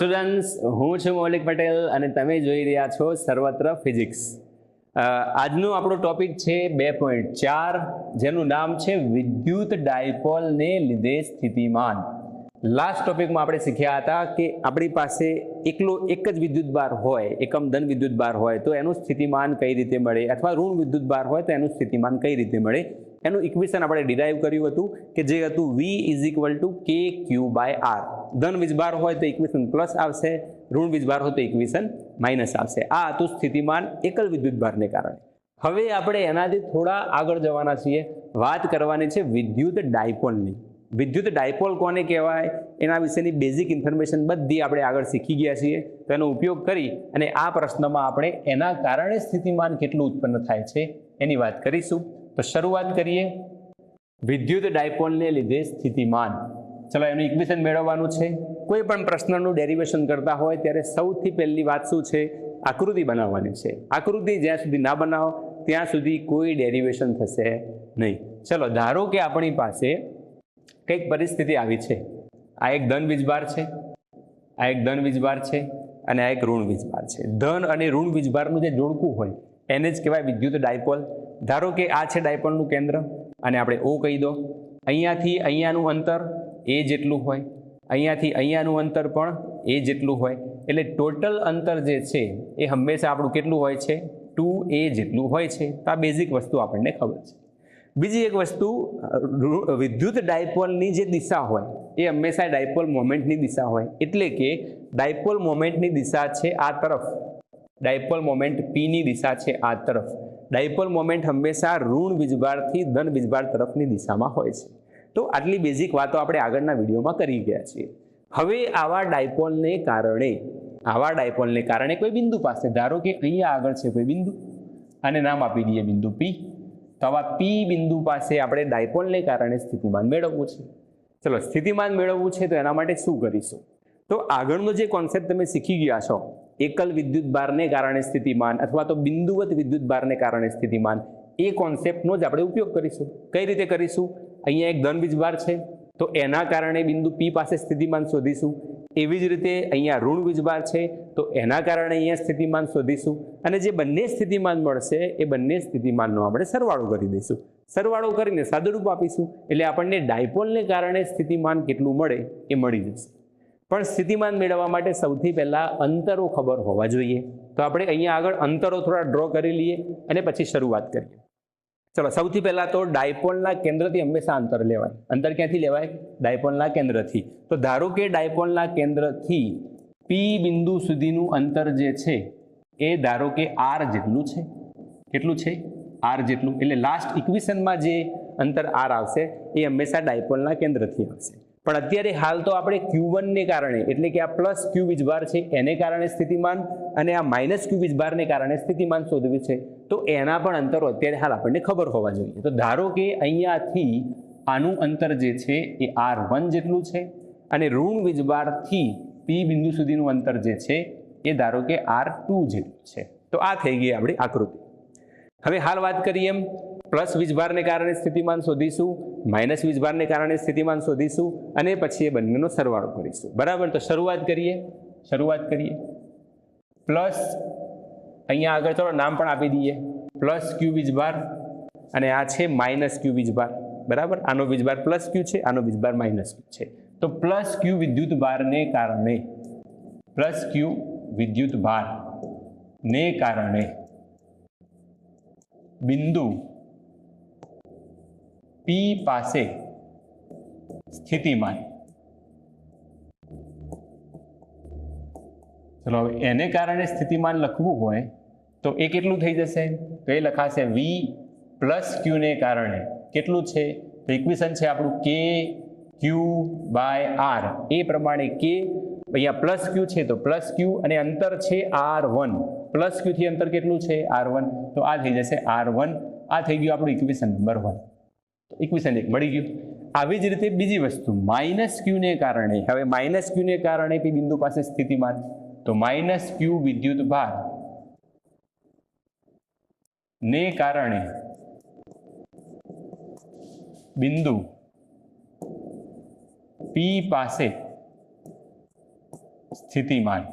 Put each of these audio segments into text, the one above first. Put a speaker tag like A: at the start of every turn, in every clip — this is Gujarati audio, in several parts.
A: સ્ટુડન્ટ્સ, હું છું મૌલિક પટેલ અને તમે જોઈ રહ્યા છો સર્વત્ર ફિઝિક્સ. આજનો આપણો ટોપિક છે 2.4, જેનું નામ છે વિદ્યુત ડાયપોલને લીધે સ્થિતિમાન. લાસ્ટ ટોપિકમાં આપણે શીખ્યા હતા કે આપણી પાસે એક જ વિદ્યુત બાર હોય, એકમ ધન વિદ્યુત બાર હોય તો એનું સ્થિતિમાન કઈ રીતે મળે, અથવા ઋણ વિદ્યુત બાર હોય તો એનું સ્થિતિમાન કઈ રીતે મળે. એનું ઇક્વેશન આપણે ડિરાઈવ કર્યું હતું કે જે હતું V = KQ/R. ધન વીજભાર હોય તો ઇક્વેશન પ્લસ આવશે, ઋણ વીજભાર હોય તો ઇક્વેશન માઇનસ આવશે. આ હતું સ્થિતિમાન એકલ વિદ્યુત ભારને કારણે. હવે આપણે એનાથી થોડા આગળ જવાના છીએ. વાત કરવાની છે વિદ્યુત ડાયપોલની. વિદ્યુત ડાયપોલ કોને કહેવાય એના વિશેની બેઝિક ઇન્ફોર્મેશન બધી આપણે આગળ શીખી ગયા છીએ. તો એનો ઉપયોગ કરી અને આ પ્રશ્નમાં આપણે એના કારણે સ્થિતિમાન કેટલું ઉત્પન્ન થાય છે એની વાત કરીશું. તો શરૂઆત કરીએ વિદ્યુત ડાયપોલને લીધે સ્થિતિમાન. ચલો, એનું ઇક્વેશન મેળવવાનું છે. કોઈ પણ પ્રશ્નનું ડેરિવેશન કરતા હોય ત્યારે સૌથી પહેલી વાત શું છે? આકૃતિ બનાવવાની છે. આકૃતિ જ્યાં સુધી ના બનાવો ત્યાં સુધી કોઈ ડેરિવેશન થશે નહીં. ચલો, ધારો કે આપણી પાસે કંઈક પરિસ્થિતિ આવી છે. આ એક ધન વીજભાર છે, આ એક ધન વીજભાર છે અને આ એક ઋણ વીજભાર છે. ધન અને ઋણ વીજભારનું જે જોડકું હોય એને જ કહેવાય વિદ્યુત ડાયપોલ. ધારો કે આ છે ડાયપોલનું કેન્દ્ર અને આપણે O કહી દો. અહીંયાથી અહીંયાનું અંતર A જેટલું હોય, અહીંયાથી અહીંયાનું અંતર પણ A જેટલું હોય. એટલે ટોટલ અંતર જે છે એ હંમેશા આપણું કેટલું હોય છે? 2A જેટલું હોય છે. તો આ બેઝિક વસ્તુ આપણને ખબર છે. બીજી એક વસ્તુ, વિદ્યુત ડાયપોલની જે દિશા હોય એ હંમેશા ડાયપોલ મોમેન્ટની દિશા હોય. એટલે કે ડાયપોલ મોમેન્ટની દિશા છે આ તરફ, ડાયપોલ મોમેન્ટ P ની દિશા છે આ તરફ. ડાયપોલ મોમેન્ટ હંમેશા ઋણ વીજભારથી ધન વીજભાર તરફની દિશામાં હોય છે. તો આટલી બેઝિક વાતો આપણે આગળના વિડીયોમાં કરી ગયા છીએ. હવે આવા ડાયપોલને કારણે કોઈ બિંદુ પાસે, ધારો કે અહીંયા આગળ છે કોઈ બિંદુ, આને નામ આપી દઈએ બિંદુ P. તો આવા P બિંદુ પાસે આપણે ડાયપોલને કારણે સ્થિતિમાન મેળવવું છે. ચલો, સ્થિતિમાન મેળવવું છે તો એના માટે શું કરીશું? તો આગળનો જે કોન્સેપ્ટ તમે શીખી ગયા છો, એકલ વિદ્યુત ભારને કારણે સ્થિતિમાન અથવા તો બિંદુવત વિદ્યુત ભારને કારણે સ્થિતિમાન, એ કોન્સેપ્ટનો જ આપણે ઉપયોગ કરીશું. કઈ રીતે કરીશું? અહીંયા એક ધન વીજભાર છે તો એના કારણે બિંદુ P પાસે સ્થિતિમાન શોધીશું. એવી જ રીતે અહીંયા ઋણ વીજભાર છે તો એના કારણે અહીંયા સ્થિતિમાન શોધીશું. અને જે બંને સ્થિતિમાન મળશે એ બંને સ્થિતિમાનનો આપણે સરવાળો કરી દઈશું. સરવાળો કરીને સાદુરૂપ આપીશું એટલે આપણને ડાયપોલને કારણે સ્થિતિમાન કેટલું મળે એ મળી જશે. પણ સ્થિતિમાન મેળવવા માટે સૌથી પહેલાં અંતરો ખબર હોવા જોઈએ. તો આપણે અહીંયા આગળ અંતરો થોડા ડ્રો કરી લઈએ અને પછી શરૂઆત કરીએ. ચલો, સૌથી પહેલાં તો ડાયપોલના કેન્દ્રથી હંમેશા અંતર લેવાય. અંતર ક્યાંથી લેવાય? ડાયપોલના કેન્દ્રથી. તો ધારો કે ડાયપોલના કેન્દ્રથી P બિંદુ સુધીનું અંતર જે છે એ ધારો કે R જેટલું છે. કેટલું છે? R જેટલું. એટલે લાસ્ટ ઇક્વેશનમાં જે અંતર R આવશે એ હંમેશા ડાયપોલના કેન્દ્રથી આવશે. પણ અત્યારે હાલ તો આપણે Q1 ને કારણે, એટલે કે આ પ્લસ Q વીજભાર છે એને કારણે સ્થિતિમાન અને આ માઇનસ Q વીજભારને કારણે સ્થિતિમાન શોધવું છે. તો એના પણ અંતરો અત્યારે હાલ આપણને ખબર હોવા જોઈએ. તો ધારો કે અહીંયાથી આનું અંતર જે છે એ R1 જેટલું છે અને ઋણ વીજભારથી P બિંદુ સુધીનું અંતર જે છે એ ધારો કે R2 જેટલું છે. તો આ થઈ ગઈ આપણી આકૃતિ. હવે હાલ વાત કરીએ એમ પ્લસ વીજભારને કારણે સ્થિતિમાન શોધીશું, માઇનસ વીજભારને કારણે સ્થિતિમાન શોધીશું અને પછી એ બંનેનો સરવાળો કરીશું. બરાબર? તો શરૂઆત કરીએ. પ્લસ અહીંયા આગળ ચલો નામ પણ આપી દઈએ, પ્લસ Q વીજભાર અને આ છે માઇનસ Q વીજભાર. બરાબર? આનો વીજભાર પ્લસ Q છે, આનો વીજભાર માઇનસ Q છે. તો પ્લસ Q વિદ્યુત ભારને કારણે, પ્લસ Q વિદ્યુત ભારને કારણે બિંદુ P પાસે સ્થિતિમાન. ચલો, હવે એને કારણે સ્થિતિમાન લખવું હોય તો એ કેટલું થઈ જશે? તો એ લખાશે V + Q ને કારણે કેટલું છે? તો ઇક્વેશન છે આપણું KQ/R. એ પ્રમાણે K અહીંયા પ્લસ Q છે તો પ્લસ Q અને અંતર છે R1. પ્લસ Q થી અંતર કેટલું છે? R1. તો આ થઈ જશે R1. આ થઈ ગયું આપણું ઇક્વેશન નંબર 1. ઇક્વેશન 1 મળી ગયું. આવી જ રીતે બીજી વસ્તુ માઇનસ Q ને કારણે, હવે માઇનસ Q ને કારણે P બિંદુ પાસે સ્થિતિમાન, તો માઇનસ Q વિદ્યુત ભાર ને કારણે બિંદુ P પાસે સ્થિતિમાન.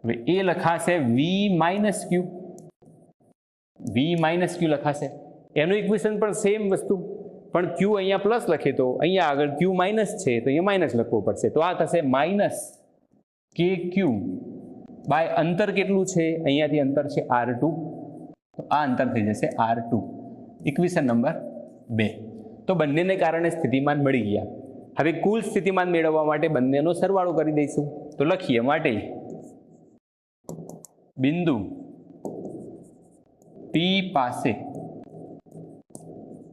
A: હવે એ લખાશે વી માઇનસ ક્યુ. વી માઇનસ ક્યુ લખાશે. એનું ઇક્વેશન પણ સેમ વસ્તુ, પણ ક્યુ અહીંયા પ્લસ લખે તો અહીંયા આગળ ક્યુ માઇનસ છે તો અહીંયા માઇનસ લખવું પડશે. તો આ થશે માઇનસ કે ક્યુ બાય અંતર કેટલું છે, અહીંયાથી અંતર છે R2, તો આ અંતર થઈ જશે R2. Equation number 2. તો બંનેને કારણે સ્થિતિમાન મળી ગયા. હવે કુલ સ્થિતિમાન મેળવવા માટે બંનેનો સરવાળો કરી દઈશું. તો લખીએ, માટે બિંદુ P પાસે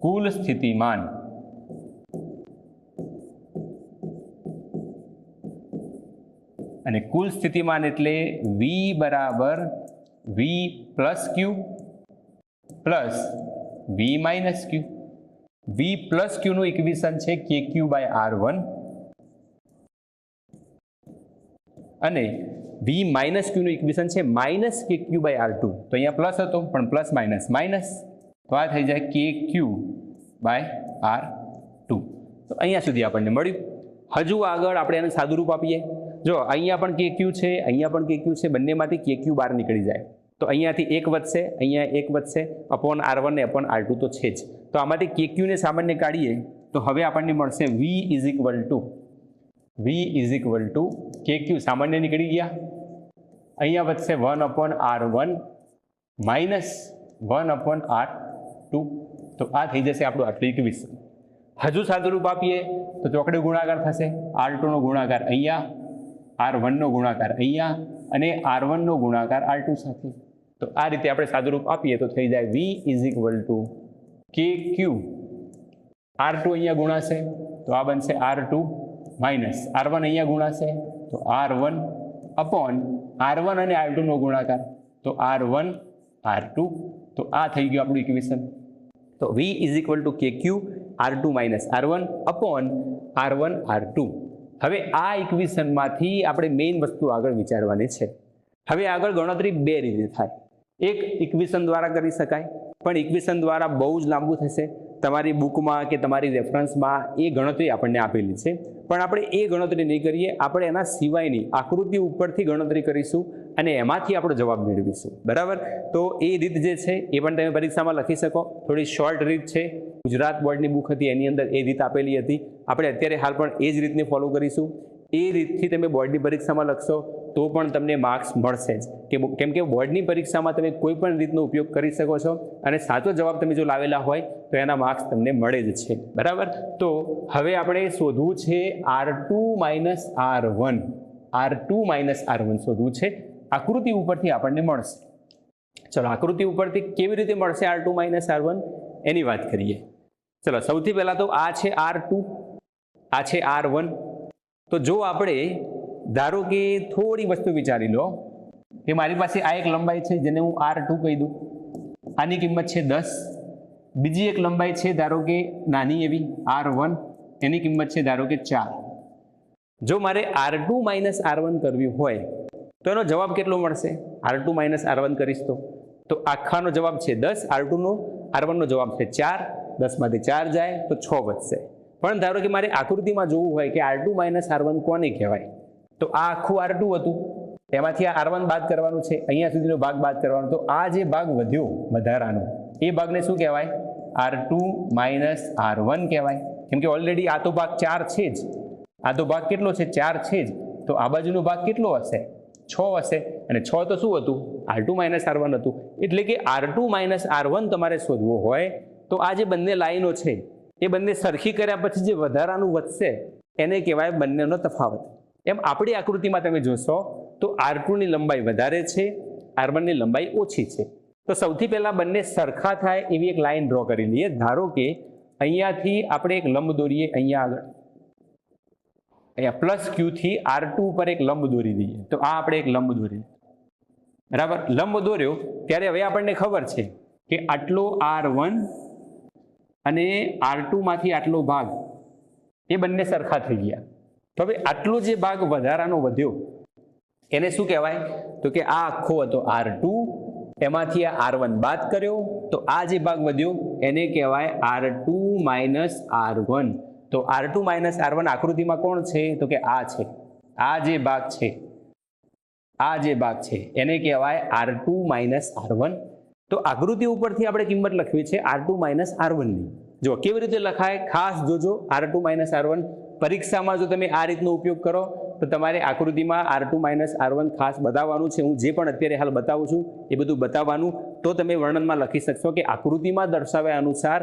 A: કુલ સ્થિતિમાન અને કુલ સ્થિતિમાન એટલે V બરાબર V પ્લસ ક્યુ પ્લસ V માઇનસ ક્યુ. V પ્લસ ક્યુનું ઇક્વેશન છે KQ બાય R1 અને V માઇનસ ક્યુનું ઇક્વેશન છે માઇનસ KQ બાય R2. તો અહીંયા પ્લસ હતો પણ પ્લસ માઇનસ માઇનસ, તો આ થઈ જાય KQ બાય R2. તો અહીંયા સુધી આપણને મળ્યું. હજુ આગળ આપણે એને સાદું રૂપ આપીએ. જો અહીંયા પણ KQ છે, અહીંયા પણ KQ છે, બંનેમાંથી KQ બહાર નીકળી જાય તો અહીંયાથી 1 વધશે, અહીંયા 1 વધશે, અપોન R1 ને અપોન R2 તો છે જ. તો આમાંથી KQ ને સામાન્ય કાઢીએ તો હવે આપણને મળશે V is equal two KQ સામાન્ય નીકળી ગયા, અહીંયા વધશે 1 upon R1 minus 1 upon R2. તો આ થઈ જશે આપણું આટલું ઇક્વેશન. હજુ સાદું રૂપ આપીએ તો ચોકડી ગુણાકાર થશે, R2 નો ગુણાકાર અહીંયા, R1 નો ગુણાકાર અહીંયા અને R1 નો ગુણાકાર R2 સાથે. તો આ રીતે આપણે સાદું રૂપ આપીએ તો થઈ જાય V is equal two KQ. R2 અહીંયા ગુણાશે તો આ બનશે R2 માઇનસ R1 અહીંયા ગુણાશે તો R1 અપોન R1 અને R2 નો ગુણાકાર તો R1 R2. તો આ થઈ ગયું આપણું ઇક્વેશન. તો V is equal two KQ R2 minus R1 upon R1 R2. હવે આ ઇક્વેશનમાંથી આપણે મેઇન વસ્તુ આગળ વિચારવાની છે. હવે આગળ ગણતરી 2 રીતે થાય. એક ઇક્વેશન દ્વારા કરી શકાય, પણ ઇક્વેશન દ્વારા બહુ જ લાંબુ થશે. તમારી બુકમાં કે તમારી રેફરન્સમાં એ ગણતરી આપણને આપેલી છે, પણ આપણે એ ગણતરી નહીં કરીએ, આપણે એના સિવાયની આકૃતિ ઉપરથી ગણતરી કરીશું અને એમાંથી આપણો જવાબ મેળવીશું. બરાબર? તો એ રીત જે છે એ પણ તમે પરીક્ષામાં લખી શકો. થોડી શોર્ટ રીત છે, ગુજરાત બોર્ડની બુક હતી એની અંદર એ રીત આપેલી હતી. આપણે અત્યારે હાલ પણ એ જ રીતને ફોલો કરીશું. એ રીતથી તમે બોર્ડની પરીક્ષામાં લખશો તો પણ તમને માર્ક્સ મળશે જ, કેમ કે બોર્ડની પરીક્ષામાં તમે કોઈ પણ રીતનો ઉપયોગ કરી શકો છો અને સાચો જવાબ તમે જો લાવેલા હોય તો એના માર્ક્સ તમને મળે જ છે. બરાબર? તો હવે આપણે શોધવું છે R2 minus R1. R2 minus R1 શોધવું છે. આકૃતિ ઉપરથી આપણને મળશે. ચલો, આકૃતિ ઉપરથી કેવી રીતે મળશે R2 માઇનસ R1 એની વાત કરીએ. ચલો, સૌથી પહેલાં તો આ છે R2, આ છે R1. તો જો આપણે ધારો કે થોડી વસ્તુ વિચારી લો કે મારી પાસે આ એક લંબાઈ છે જેને હું R2 કહી દઉં, આની કિંમત છે 10. બીજી એક લંબાઈ છે ધારો કે નાની એવી R1, એની કિંમત છે ધારો કે 4. જો મારે R2 માઇનસ R1 કરવી હોય તો એનો જવાબ કેટલો મળશે? R2 માઇનસ R1 કરીશ તો આખાનો જવાબ છે 10, R1 નો જવાબ છે 4, 10 માંથી 4 જાય તો 6 વધશે. પણ ધારો કે મારે આકૃતિમાં જોવું હોય કે R2 માઇનસ R1 કોને કહેવાય, તો આ આખું R2 હતું, એમાંથી આ R1 બાદ કરવાનું છે, અહીંયા સુધીનો ભાગ બાદ કરવાનો. તો આ જે ભાગ વધ્યો વધારાનો એ ભાગને શું કહેવાય? R2 માઇનસ R1 કહેવાય. કેમ કે ઓલરેડી આ તો ભાગ 4 છે જ, આ તો ભાગ કેટલો છે? 4 છે જ. તો આ બાજુનો ભાગ કેટલો હશે? 6 હશે. અને 6 તો શું હતું? R2 માઇનસ R1 હતું. એટલે કે R2 માઇનસ R1 તમારે શોધવો હોય તો આ જે બંને લાઈનો છે એ બંને સરખી કર્યા પછી જે વધારાનું વધશે એને કહેવાય બંનેનો તફાવત. એમ આપણી આકૃતિમાં તમે જોશો તો R2 ની લંબાઈ વધારે છે, R1 ની લંબાઈ ઓછી છે. તો સૌથી પહેલાં બંને સરખા થાય એવી એક લાઈન ડ્રો કરી લઈએ. ધારો કે અહીંયાથી આપણે એક લંબ દોરીએ, અહીંયા આગળ અહીંયા પ્લસ Q થી R2 ઉપર એક લંબ દોરી દઈએ. તો આ આપણે એક લંબ દોરી, બરાબર? લંબ દોર્યો ત્યારે હવે આપણને ખબર છે કે આટલો R1 અને R2 માંથી આટલો ભાગ એ બંને સરખા થઈ ગયા. તો હવે આટલો જે ભાગ વધારાનો વધ્યો એને શું કહેવાય? તો કે આ આખો હતો R2, એમાંથી આ R1 બાદ કર્યો તો આ જે ભાગ વધ્યો એને કહેવાય R2 માઇનસ R1. તો R2 માઇનસ R1 આકૃતિમાં કોણ છે તો કે આ છે, આ જે ભાગ છે, આ જે ભાગ છે એને કહેવાય R2 માઇનસ R1. તો આકૃતિ ઉપરથી આપણે કિંમત લખવી છે R2 માઇનસ R1 ની. જો કેવી રીતે લખાય ખાસ જોજો. R2 માઇનસ R1 પરીક્ષામાં જો તમે આ રીતનો ઉપયોગ કરો તો તમારે આકૃતિમાં R2 માઇનસ R1 ખાસ બતાવવાનું છે. હું જે પણ અત્યારે હાલ બતાવું છું એ બધું બતાવવાનું, તો તમે વર્ણનમાં લખી શકશો કે આકૃતિમાં દર્શાવ્યા અનુસાર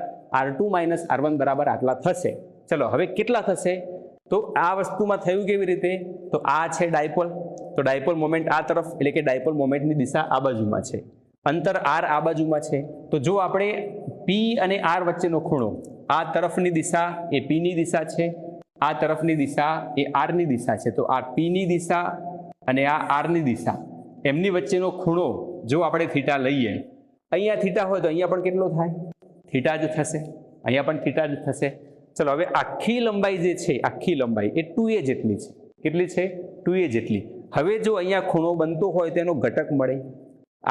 A: R2 માઇનસ R1 બરાબર આટલા થશે. ચલો હવે કેટલા થશે તો આ વસ્તુમાં થયું કેવી રીતે, તો આ છે ડાયપોલ, તો ડાયપોલ મોમેન્ટ આ તરફ એટલે કે ડાયપોલ મોમેન્ટની દિશા આ બાજુમાં છે, અંતર R આ બાજુમાં છે. તો જો આપણે P અને R વચ્ચેનો ખૂણો, આ તરફની દિશા એ P ની દિશા છે, આ તરફની દિશા એ R ની દિશા છે, તો આ P ની દિશા અને આ R ની દિશા એમની વચ્ચેનો ખૂણો જો આપણે થીટા લઈએ, અહીંયા થીટા હોય તો અહીંયા પણ કેટલો થાય, થીટા જ થશે, અહીંયા પણ થીટા જ થશે. ચલો હવે આખી લંબાઈ જે છે, આખી લંબાઈ એ 2a જેટલી છે. કેટલી છે 2a જેટલી. હવે જો અહીંયા ખૂણો બનતો હોય તેનો ઘટક મળે,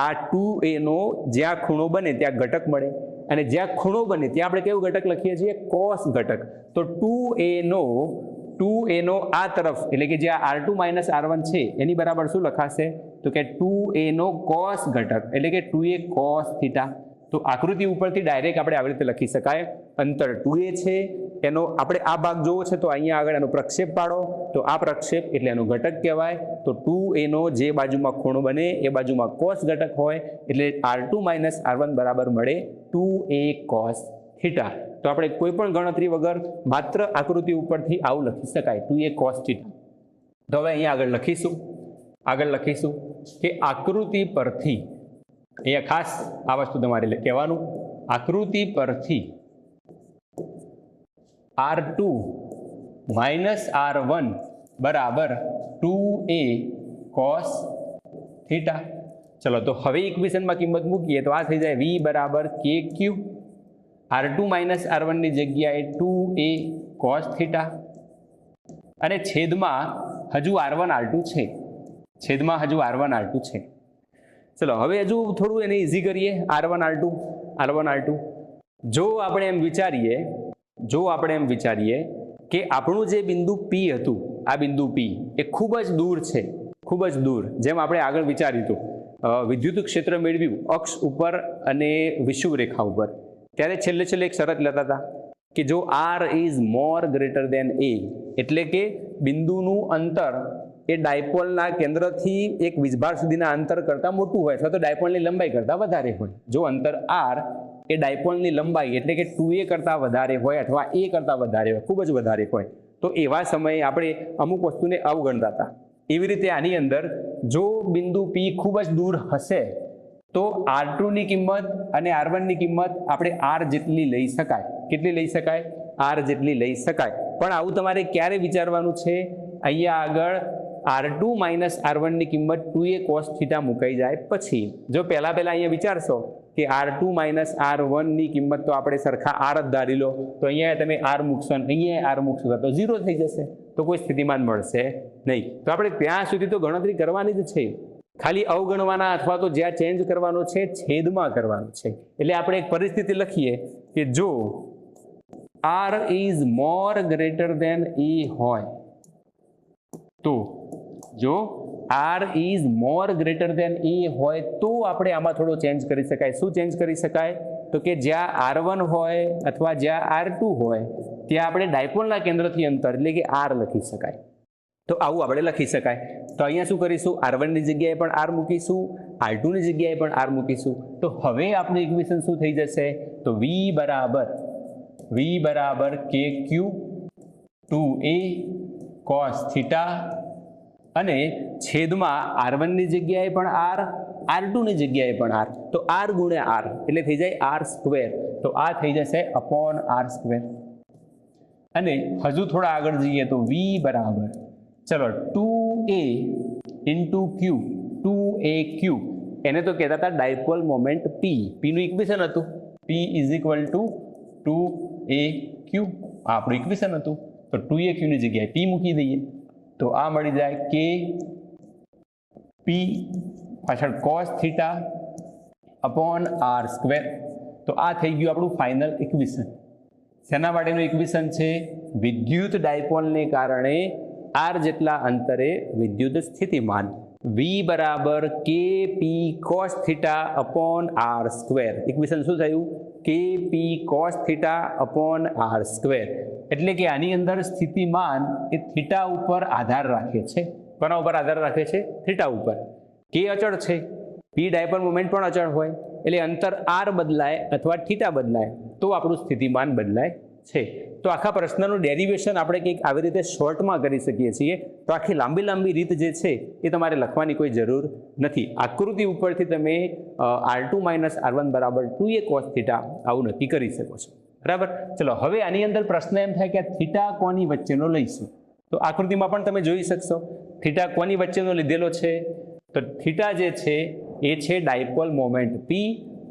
A: આ 2a નો જ્યાં ખૂણો બને ત્યાં ઘટક મળે, અને જ્યાં ખૂણો બને ત્યાં આપણે કેવું ઘટક લખીએ છીએ કોસ ઘટક. તો 2a નો આ તરફ એટલે કે જે R2 માઇનસ R1 છે એની બરાબર શું લખાશે તો કે 2a નો કોસ ઘટક એટલે કે 2a કોસ થીટા. તો આકૃતિ ઉપરથી ડાયરેક્ટ આપણે આવી રીતે લખી શકાય, અંતર 2a છે, એનો આપણે આ ભાગ જોવો છે તો અહીંયા આગળ એનો પ્રક્ષેપ પાડો, તો આ પ્રક્ષેપ એટલે એનો ઘટક કહેવાય. તો 2a નો જે બાજુમાં ખૂણો બને એ બાજુમાં કોસ ઘટક હોય એટલે R2 માઇનસ R1 બરાબર મળે 2a કોસ થીટા. તો આપણે કોઈ પણ ગણતરી વગર માત્ર આકૃતિ ઉપરથી આવું લખી શકાય 2a કોસ થીટા. તો હવે અહીંયા આગળ લખીશું કે આકૃતિ પરથી, અહીંયા ખાસ આ વસ્તુ તમારે કહેવાનું, આકૃતિ પરથી R2 માઇનસ R1 બરાબર 2a કોસ થીટા. ચલો તો હવે ઇક્વેશનમાં કિંમત મૂકીએ તો આ થઈ જાય V બરાબર KQ, R2 માઇનસ R1 ની જગ્યાએ 2a કોસ થીટા, અને છેદમાં હજુ R1 R2 છે, છેદમાં હજુ R1 R2 છે. ચલો હવે હજુ થોડું એને ઇઝી કરીએ. R1 R2 જો આપણે એમ વિચારીએ કે આપણું જે બિંદુ P હતું, આ બિંદુ P એ ખૂબ જ દૂર છે, ખૂબ જ દૂર. જેમ આપણે આગળ વિચાર્યું હતું વિદ્યુત ક્ષેત્ર મેળવ્યું અક્ષ ઉપર અને વિષુવ રેખા ઉપર, ત્યારે છેલ્લે એક શરત લેતા હતા કે જો R is more greater than A એટલે કે બિંદુનું અંતર એ ડાયપોલના કેન્દ્રથી એક વીજભાર સુધીના અંતર કરતાં મોટું હોય અથવા તો ડાયપોલની લંબાઈ કરતાં વધારે હોય. જો અંતર R એ ડાયપોલની લંબાઈ એટલે કે 2a કરતાં વધારે હોય અથવા a કરતાં વધારે હોય, ખૂબ જ વધારે હોય, તો એવા સમયે આપણે અમુક વસ્તુને અવગણતા હતા. એવી રીતે આની અંદર જો બિંદુ P ખૂબ જ દૂર હશે તો R2 ની કિંમત અને R1 ની કિંમત આપણે R જેટલી લઈ શકાય. કેટલી લઈ શકાય? R જેટલી લઈ શકાય. પણ આવું તમારે ક્યારે વિચારવાનું છે? અહીંયા આગળ R2 માઇનસ R1 ની કિંમત 2a કોસ થીટા મુકાઈ જાય પછી. જો પહેલા અહીંયા વિચારશો કે R2 માઇનસ R1 ની કિંમત તો આપણે સરખા R જ ધારી લો, તો અહીંયા તમે R મૂકશો અને અહીંયા R મૂકશો તો 0 થઈ જશે, તો કોઈ સ્થિતિમાન મળશે નહીં. તો આપણે ત્યાં સુધી તો ગણતરી કરવાની જ છે, ખાલી અવગણવાના અથવા તો જ્યાં ચેન્જ કરવાનો છે છેદમાં કરવાનું છે. એટલે આપણે એક પરિસ્થિતિ લખીએ કે જો R is more greater than A હોય, તો જો R is more greater than A હોય તો આપણે આમાં થોડો ચેન્જ કરી શકાય. શું ચેન્જ કરી શકાય? તો કે જ્યાં R1 હોય અથવા જ્યાં R2 હોય ત્યાં આપણે ડાયપોલના કેન્દ્રથી અંતર એટલે કે R લખી શકાય. તો આવું આપણે લખી શકાય. તો અહીંયા શું કરીશું? R1 ની જગ્યાએ પણ R મૂકીશું, R2 ની જગ્યાએ પણ R મૂકીશું. તો હવે આપણું ઇક્વેશન શું થઈ જશે? તો V બરાબર KQ 2a cos થીટા અને છેદમાં R1 ની જગ્યાએ પણ R, R2 ની જગ્યાએ પણ R, તો R ગુણ્યા R એટલે થઈ જાય R સ્ક્વેર. તો આ થઈ જશે અપોન R સ્ક્વેર. અને હજુ થોડા આગળ જઈએ તો V બરાબર, ચલો 2a ઇન્ટુ Q, 2aq એને તો કહેતા હતા ડાયપોલ મોમેન્ટ P. P નું ઇક્વેશન હતું P is equal two 2aq, આપણું ઇક્વેશન હતું. તો 2aq ની જગ્યાએ P મૂકી દઈએ તો આ મળી જાય કે P પાછળ cos theta upon R square. તો આ થઈ ગયું આપણું ફાઇનલ ઇક્વેશન. શેના માટેનું ઇક્વેશન છે? વિદ્યુત ડાયપોલને કારણે આર જેટલા અંતરે વિદ્યુત સ્થિતિમાન V બરાબર KP cos theta upon R square. Equation શું થયું? KP cos theta upon R square. એટલે કે આની અંદર સ્થિતિમાન એ થીટા ઉપર આધાર રાખે છે. કોના ઉપર આધાર રાખે છે? થીટા ઉપર. કે અચળ છે, P ડાયપોલ મોમેન્ટ પણ અચળ હોય, એટલે અંતર આર બદલાય અથવા થીટા બદલાય તો આપણું સ્થિતિમાન બદલાય છે. તો આખા પ્રશ્નનું ડેરિવેશન આપણે કંઈક આવી રીતે શોર્ટમાં કરી શકીએ છીએ. તો આખી લાંબી રીત જે છે એ તમારે લખવાની કોઈ જરૂર નથી. આકૃતિ ઉપરથી તમે R2 - R1 બરાબર 2a cos થીટા આવું નક્કી કરી શકો છો. બરાબર. ચલો હવે આની અંદર પ્રશ્ન એમ થાય કે આ થીટા કોની વચ્ચેનો લઈશું? તો આકૃતિમાં પણ તમે જોઈ શકશો થીટા કોની વચ્ચેનો લીધેલો છે. તો થીટા જે છે એ છે ડાયપોલ મોમેન્ટ P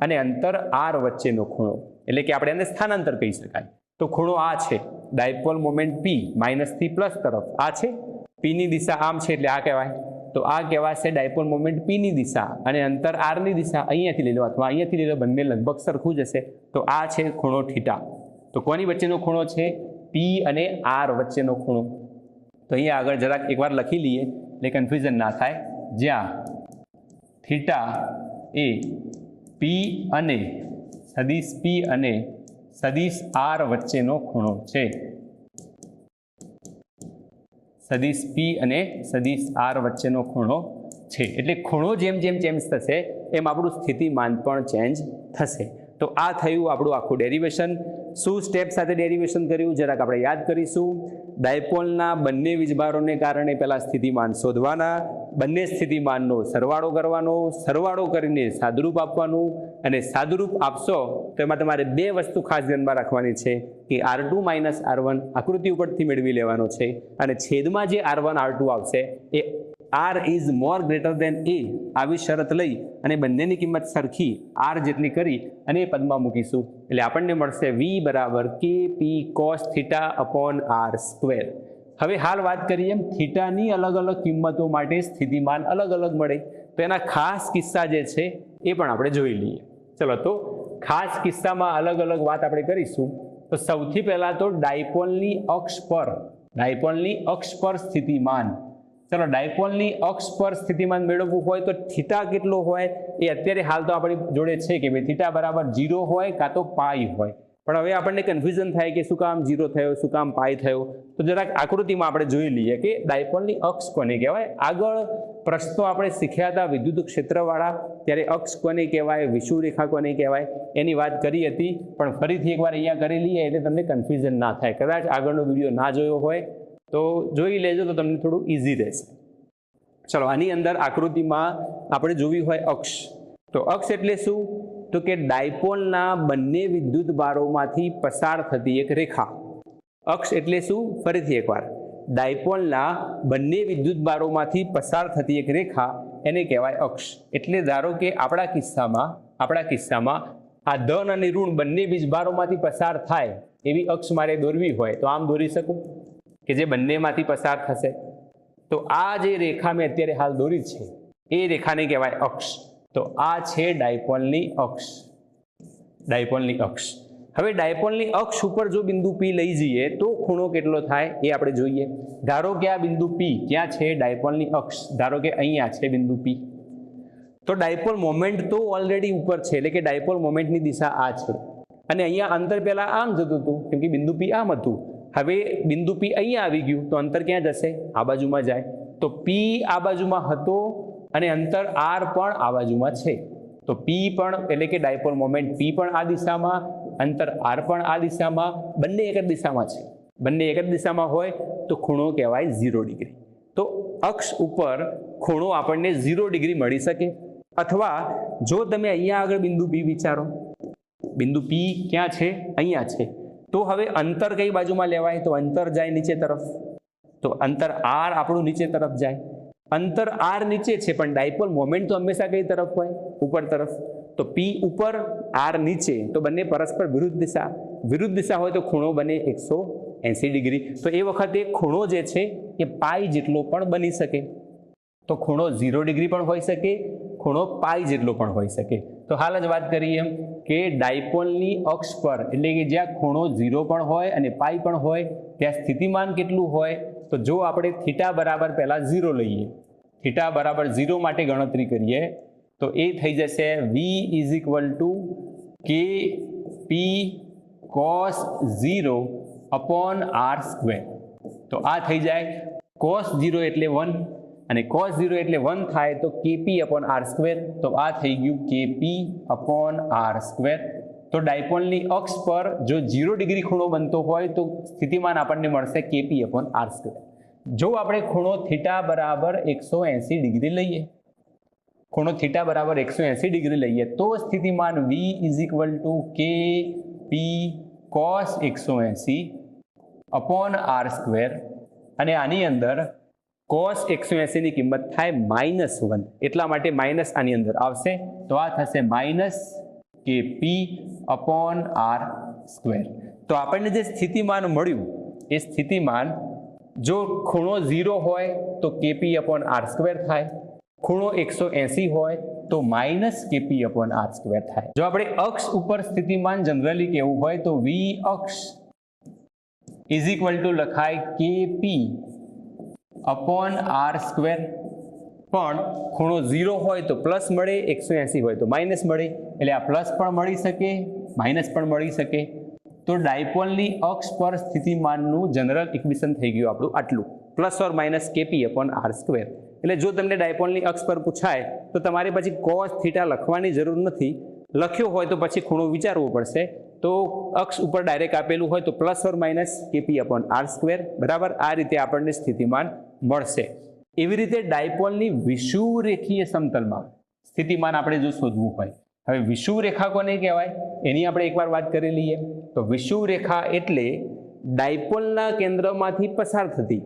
A: અને અંતર R વચ્ચેનો ખૂણો, એટલે કે આપણે એને સ્થાનાંતર કહી શકાય. તો ખૂણો આ છે ડાયપોલ મોમેન્ટ P માઇનસથી પ્લસ તરફ આ છે, P ની દિશા આમ છે એટલે આ કહેવાય. તો આ કહેવાશે ડાયપોલ મોમેન્ટ P ની દિશા અને અંતર R ની દિશા અહીંયાથી લઈ લો અથવા અહીંયાથી લઈ લો, બંને લગભગ સરખું જ હશે. તો આ છે ખૂણો થીટા. તો કોની વચ્ચેનો ખૂણો છે? P અને R વચ્ચેનો ખૂણો. તો અહીંયા આગળ જરાક એકવાર લખી લઈએ એટલે કન્ફ્યુઝન ના થાય. જ્યાં થીટા એ P અને સદિશ P અને સદિશ R વચ્ચેનો ખૂણો છે. સદિશ P અને સદિશ R વચ્ચેનો ખૂણો છે. એટલે ખૂણો જેમ જેમ ચેન્જ થશે એમ આપણું સ્થિતિમાન પણ ચેન્જ થશે. તો આ થયું આપણું આખું ડેરિવેશન. શું સ્ટેપ સાથે ડેરિવેશન કર્યું જરાક આપણે યાદ કરીશું. ડાયપોલના બંને વીજભારોને કારણે પહેલાં સ્થિતિમાન શોધવાના, બંને સ્થિતિમાનનો સરવાળો કરવાનો, સરવાળો કરીને સાદુરૂપ આપવાનું, અને સાદુરૂપ આપશો તો એમાં તમારે બે વસ્તુ ખાસ ધ્યાનમાં રાખવાની છે કે R2 - R1 આકૃતિ ઉપરથી મેળવી લેવાનો છે અને છેદમાં જે R1 R2 આવશે એ R is more greater than A આવી શરત લઈ અને બંનેની કિંમત સરખી R જેટલી કરી અને એ પદમાં મૂકીશું એટલે આપણને મળશે V બરાબર KP cos theta upon R square. હવે હાલ વાત કરીએ એમ થીટાની અલગ અલગ કિંમતો માટે સ્થિતિમાન અલગ અલગ મળે તો એના ખાસ કિસ્સા જે છે એ પણ આપણે જોઈ લઈએ. ચલો તો ખાસ કિસ્સામાં અલગ અલગ વાત આપણે કરીશું. તો સૌથી પહેલાં તો ડાયપોલની અક્ષ પર સ્થિતિમાન. ચલો ડાયપોલની અક્ષ પર સ્થિતિમાન મેળવવું હોય તો થીટા કેટલો હોય એ અત્યારે હાલ તો આપણી જોડે છે કે ભાઈ થીટા બરાબર 0 હોય કાં તો પાઈ હોય. પણ હવે આપણને કન્ફ્યુઝન થાય કે શું કામ 0 થયો, શું કામ પાઈ થયો. તો જરાક આકૃતિમાં આપણે જોઈ લઈએ કે ડાયપોલની અક્ષ કોને કહેવાય. આગળ પ્રશ્નો આપણે શીખ્યા હતા વિદ્યુત ક્ષેત્રવાળા, ત્યારે અક્ષ કોને કહેવાય, વિષુવરેખા કોને કહેવાય એની વાત કરી હતી. પણ ફરીથી એકવાર અહીંયા કરી લઈએ એટલે તમને કન્ફ્યુઝન ના થાય. કદાચ આગળનો વિડીયો ના જોયો હોય તો જોઈ લેજો તો તમને થોડું ઇઝી રહેશે. ચલો આની અંદર આકૃતિમાં આપણે જોવી હોય અક્ષ. તો અક્ષ એટલે શું? તો કે ડાયપોલના બંને વિદ્યુત ભારોમાંથી પસાર થતી એક રેખા. અક્ષ એટલે શું? ફરીથી એકવાર, ડાયપોલના બંને વિદ્યુત ભારોમાંથી પસાર થતી એક રેખા એને કહેવાય અક્ષ. એટલે ધારો કે આપણા કિસ્સામાં આ ધન અને ઋણ બંને વીજભારોમાંથી પસાર થાય એવી અક્ષ મારે દોરવી હોય તો આમ દોરી શકું કે જે બંનેમાંથી પસાર થશે. તો આ જે રેખા મેં અત્યારે હાલ દોરી છે એ રેખાને કહેવાય અક્ષ. તો આ છે ડાયપોલની અક્ષ. હવે ડાયપોલની અક્ષ ઉપર જો બિંદુ P લઈ જઈએ તો ખૂણો કેટલો થાય એ આપણે જોઈએ. ધારો કે આ બિંદુ P ક્યાં છે? ડાયપોલની અક્ષ. ધારો કે અહીંયા છે બિંદુ P. તો ડાયપોલ મોમેન્ટ તો ઓલરેડી ઉપર છે એટલે કે ડાયપોલ મોમેન્ટની દિશા આ છે અને અહીંયા અંતર પહેલાં આમ જતું હતું કેમ કે બિંદુ P આમ હતું. હવે બિંદુ P અહીંયા આવી ગયું તો અંતર ક્યાં જશે? આ બાજુમાં જાય. તો P આ બાજુમાં હતો અને અંતર R પણ આ બાજુમાં છે. તો P પણ એટલે કે ડાયપોલ મોમેન્ટ P પણ આ દિશામાં, અંતર R પણ આ દિશામાં, બંને એક જ દિશામાં છે. બંને એક જ દિશામાં હોય તો ખૂણો કહેવાય 0 ડિગ્રી. તો અક્ષ ઉપર ખૂણો આપણને 0 ડિગ્રી મળી શકે. અથવા જો તમે અહીંયા આગળ બિંદુ P વિચારો, બિંદુ P ક્યાં છે? અહીંયા છે. તો હવે અંતર કઈ બાજુમાં લેવાય? તો અંતર જાય નીચે તરફ. તો અંતર R આપણું નીચે તરફ જાય. અંતર R નીચે છે પણ ડાયપોલ મોમેન્ટ તો હંમેશા કઈ તરફ હોય? ઉપર તરફ. તો P ઉપર R નીચે તો બંને પરસ્પર વિરુદ્ધ દિશા હોય તો ખૂણો બને 180 ડિગ્રી. તો એ વખતે ખૂણો જે છે એ પાઈ જેટલો પણ બની શકે. તો ખૂણો 0 ડિગ્રી પણ હોઈ શકે ખૂણો પાઈ જેટલો પણ હોઈ શકે. તો હાલ જ વાત કરીએ એમ કે ડાયપોલની અક્ષ પર એટલે કે જ્યાં ખૂણો 0 પણ હોય અને પાઈ પણ હોય ત્યાં સ્થિતિમાન કેટલું હોય? તો જો આપણે થીટા બરાબર પહેલા 0 લઈએ, થીટા બરાબર 0 માટે ગણતરી કરીએ તો એ થઈ જશે v ઇઝ ઇક્વલ ટુ કે પી કોસ 0 અપોન આર સ્ક્વેર. તો આ થઈ જાય કોસ 0 એટલે 1 અને કોસ 0 એટલે 1 થાય તો કેપી અપોન આર સ્ક્વેર. તો આ થઈ ગયું કેપી અપોન આર સ્ક્વેર. તો ડાયપોલની અક્ષ પર જો 0 ડિગ્રી ખૂણો બનતો હોય તો સ્થિતિમાન આપણને મળશે કેપી અપોન આર સ્ક્વેર. જો આપણે ખૂણો થીટા બરાબર 180 ડિગ્રી લઈએ, ખૂણો થીટા બરાબર 180 ડિગ્રી લઈએ તો સ્થિતિમાન v ઇઝ ઇક્વલ ટુ કે પી કોસ 180 અપોન આર સ્ક્વેર. અને આની અંદર કોસ 180 ની કિંમત થાય -1 એટલા માટે માઇનસ આની અંદર આવશે. તો આ થશે માઇનસ કે પી અપોન આર સ્ક્વેર. તો આપણને જે સ્થિતિમાન મળ્યું એ સ્થિતિમાન જો ખૂણો 0 હોય તો કેપી અપોન આર સ્ક્વેર થાય, ખૂણો 180 હોય તો minus KP upon R square થાય. જો આપણે અક્ષ ઉપર સ્થિતિમાન જનરલી કેવું હોય તો વી અક્ષ ઇઝ ઇક્વલ ટુ લખાય કેપી અપોન આર સ્ક્વેર. પણ ખૂણો 0 હોય તો પ્લસ મળે, 180 હોય તો માઇનસ મળે, એટલે આ પ્લસ પણ મળી શકે, માઇનસ પણ મળી શકે. તો ડાયપોલની અક્ષ પર સ્થિતિમાનનું જનરલ ઇક્વેશન થઈ ગયું આપણું આટલું, plus or minus KP upon R square. એટલે જો તમને ડાયપોલની અક્ષ પર પૂછાય તો તમારે પછી કોસ થીટા લખવાની જરૂર નથી, લખ્યો હોય તો પછી ખૂણો વિચારવો પડશે. તો અક્ષ ઉપર ડાયરેક્ટ આપેલું હોય તો plus or minus KP upon R square, બરાબર. આ રીતે આપણને સ્થિતિમાન મળશે. એવી રીતે ડાયપોલની વિષુવરેખીય સમતલમાં સ્થિતિમાન આપણે જો શોધવું હોય, હવે વિષુવરેખા કોને કહેવાય એની આપણે એકવાર વાત કરી લઈએ. તો વિષુવરેખા એટલે ડાયપોલના કેન્દ્રમાંથી પસાર થતી,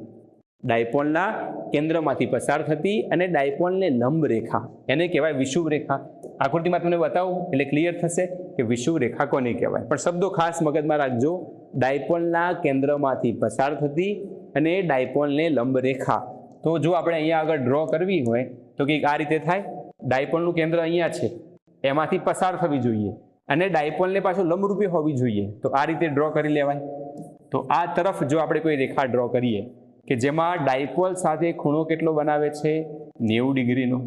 A: ડાયપોલના કેન્દ્રમાંથી પસાર થતી અને ડાયપોલને લંબ રેખા એને કહેવાય વિષુવરેખા. આકૃતિમાં તમને બતાવું એટલે ક્લિયર થશે કે વિષુવરેખા કોને કહેવાય. પણ શબ્દો ખાસ મગજમાં રાખજો, ડાયપોલના કેન્દ્રમાંથી પસાર થતી અને ડાયપોલને લંબ રેખા. તો જો આપણે અહીંયા આગળ ડ્રો કરવી હોય તો કંઈક આ રીતે થાય, ડાયપોલનું કેન્દ્ર અહીંયા છે, એમાંથી પસાર થવી જોઈએ અને ડાયપોલને પાછું લંબરૂપી હોવી જોઈએ. તો આ રીતે ડ્રો કરી લેવાય. તો આ તરફ જો આપણે કોઈ રેખા ડ્રો કરીએ કે જેમાં ડાયપોલ સાથે ખૂણો કેટલો બનાવે છે 90 ડિગ્રીનો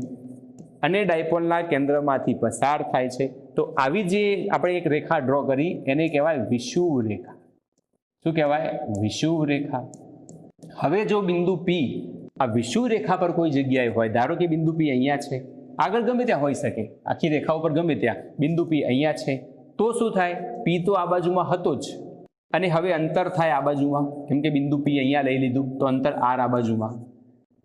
A: અને ડાયપોલના કેન્દ્રમાંથી પસાર થાય છે, તો આવી જે આપણે એક રેખા ડ્રો કરી એને કહેવાય વિષુવરેખા. શું કહેવાય? વિષુવરેખા. હવે જો બિંદુ પી આ વિષુવરેખા પર કોઈ જગ્યાએ હોય, ધારો કે બિંદુ પી અહીંયા છે, આગળ ગમે ત્યાં હોઈ શકે, આખી રેખા ઉપર ગમે ત્યાં બિંદુ પી અહીંયા છે, તો શું થાય? પી તો આ બાજુમાં હતો જ અને હવે અંતર થાય આ બાજુમાં, કેમ કે બિંદુ પી અહીંયા લઈ લીધું તો અંતર આર આ બાજુમાં,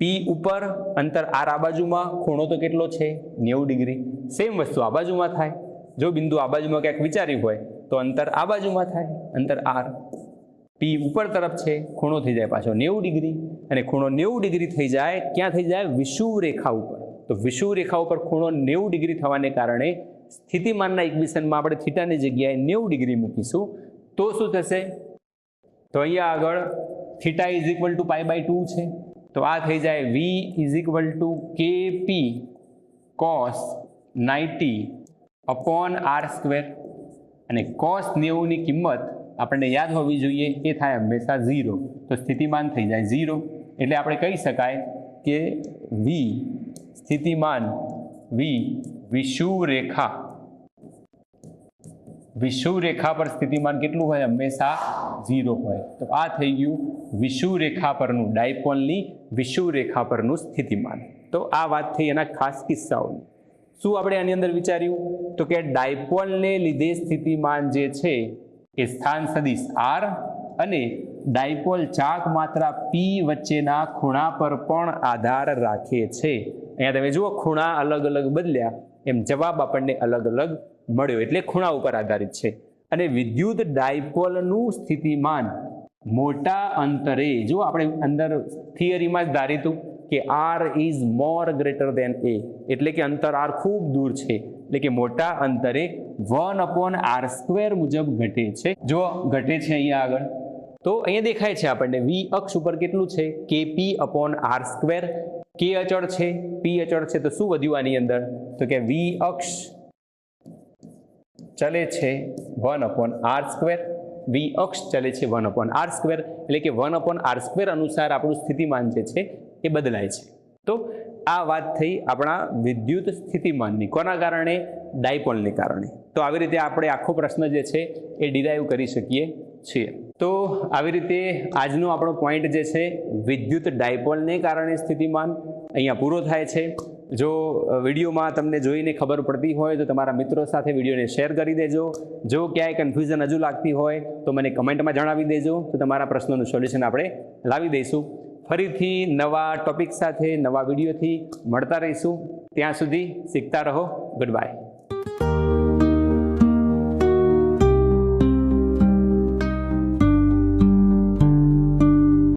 A: પી ઉપર અંતર આર આ બાજુમાં, ખૂણો તો કેટલો છે 90 ડિગ્રી. સેમ વસ્તુ આ બાજુમાં થાય. જો બિંદુ આ બાજુમાં ક્યાંક વિચાર્યું હોય તો અંતર આ બાજુમાં થાય, અંતર આર. પી ઉપર તરફ છે, ખૂણો થઈ જાય પાછો 90 ડિગ્રી અને ખૂણો 90 ડિગ્રી થઈ જાય ક્યાં થઈ જાય? વિષુવરેખા ઉપર. તો વિષુવરેખા ઉપર ખૂણો 90 ડિગ્રી થવાને કારણે સ્થિતિમાનના ઇક્વેશનમાં આપણે થીટાની જગ્યાએ 90 ડિગ્રી મૂકીશું તો શું થશે? તો અહીંયા આગળ થીટા ઇઝ ઇક્વલ ટુ π/2 છે, તો આ થઈ જાય v is equal to KP cos 90 upon R square. અને કોસ 90 ની કિંમત આપણને યાદ હોવી જોઈએ, એ થાય હંમેશા 0. તો સ્થિતિમાન થઈ જાય 0. એટલે આપણે કહી શકાય કે v સ્થિતિમાન v વિષુવરેખા, વિષુવરેખા પર સ્થિતિમાન કેટલું હોય? હંમેશા 0 હોય. તો આ થઈ ગયું વિષુવરેખા પરનું, ડાયપોલની વિષુવરેખા પરનું સ્થિતિમાન. તો આ વાત થઈ એના ખાસ કિસ્સાઓની. શું આપણે આની અંદર વિચાર્યું? તો કે ડાયપોલને લીધે સ્થિતિમાન જે છે એ સ્થાન સદિશ r અને ડાયપોલ ચાક માત્રા p વચ્ચેના ખૂણા પર પણ આધાર રાખે છે. અહીંયા તમે જુઓ ખૂણા અલગ અલગ બદલ્યા એમ જવાબ આપણને અલગ અલગ મળ્યો, એટલે ખૂણા ઉપર આધારિત છે. અને વિદ્યુત ડાયપોલનું સ્થિતિમાન મોટા અંતરે, જો આપણે અંદર થિયરીમાં જ ધારીતું કે r is more greater than a, એટલે કે અંતર r ખૂબ દૂર છે, એટલે કે મોટા અંતરે 1/r² મુજબ ઘટે છે. જો ઘટે છે અહીંયા આગળ તો અહીંયા દેખાય છે આપણને v અક્ષ ઉપર કેટલું છે? kp/r². કે અચળ છે, પી અચળ છે, તો શું વધ્યું આની અંદર? તો કે વી અક્ષ ચલે છે 1/r², વી અક્ષ ચલે છે 1/r², એટલે કે 1/r² અનુસાર આપણું સ્થિતિમાન જે છે એ બદલાય છે. તો આ વાત થઈ આપણા વિદ્યુત સ્થિતિમાનની. કોના કારણે? ડાયપોલને કારણે. તો આવી રીતે આપણે આખો પ્રશ્ન જે છે એ ડિરાઈવ કરી શકીએ છીએ. તો આવી રીતે આજનો આપણો પોઈન્ટ જે છે વિદ્યુત ડાયપોલને કારણે સ્થિતિમાન અહીંયા પૂરો થાય છે. જો વિડીયોમાં તમને જોઈને ખબર પડતી હોય તો તમારા મિત્રો સાથે વિડીયોને શેર કરી દેજો. જો ક્યાંય કન્ફ્યુઝન હજુ લાગતી હોય તો મને કમેન્ટમાં જણાવી દેજો, તો તમારા પ્રશ્નોનું સોલ્યુશન આપણે લાવી દઈશું. ફરીથી નવા ટોપિક સાથે નવા વિડીયોથી મળતા રહીશું. ત્યાં સુધી શીખતા રહો. Good bye.